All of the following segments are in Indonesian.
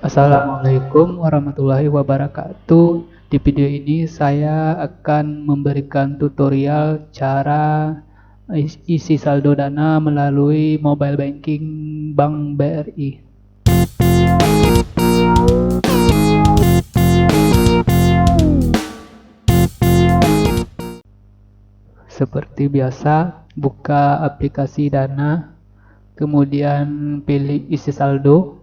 Assalamualaikum warahmatullahi wabarakatuh. Di video ini saya akan memberikan tutorial cara isi saldo dana melalui mobile banking Bank BRI. Seperti biasa, buka aplikasi Dana, kemudian pilih isi saldo.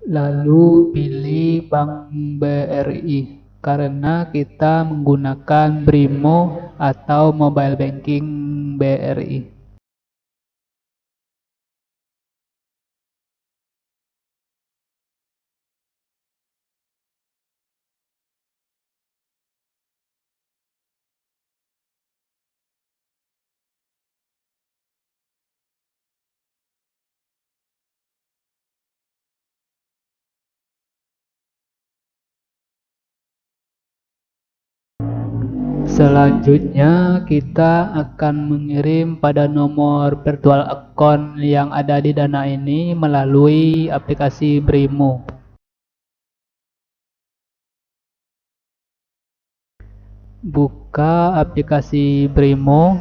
Lalu pilih Bank BRI karena kita menggunakan Brimo atau mobile banking BRI. Selanjutnya kita akan mengirim pada nomor virtual account yang ada di Dana ini melalui aplikasi Brimo. Buka aplikasi Brimo.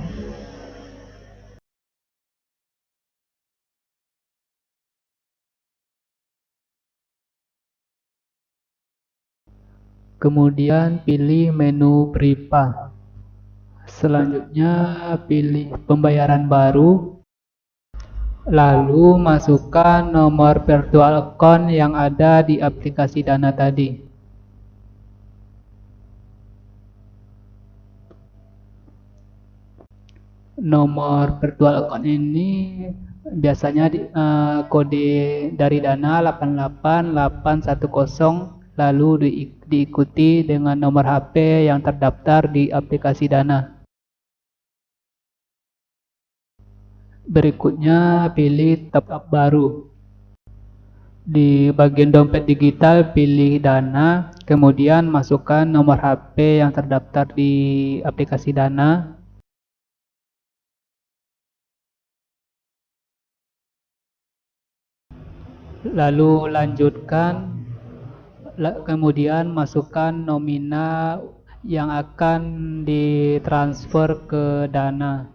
Kemudian pilih menu Bripa. Selanjutnya pilih pembayaran baru. Lalu masukkan nomor virtual account yang ada di aplikasi Dana tadi. Nomor virtual account ini biasanya kode dari Dana 88810, lalu diikuti dengan nomor HP yang terdaftar di aplikasi Dana. Berikutnya pilih top up baru. Di bagian dompet digital pilih Dana, kemudian masukkan nomor HP yang terdaftar di aplikasi Dana. Lalu lanjutkan, kemudian masukkan nominal yang akan ditransfer ke Dana.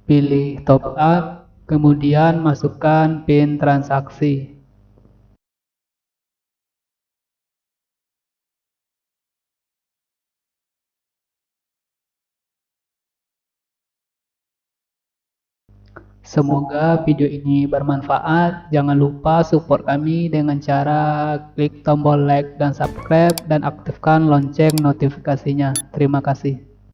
Pilih top up, kemudian masukkan PIN transaksi. Semoga video ini bermanfaat. Jangan lupa support kami dengan cara klik tombol like dan subscribe dan aktifkan lonceng notifikasinya. Terima kasih.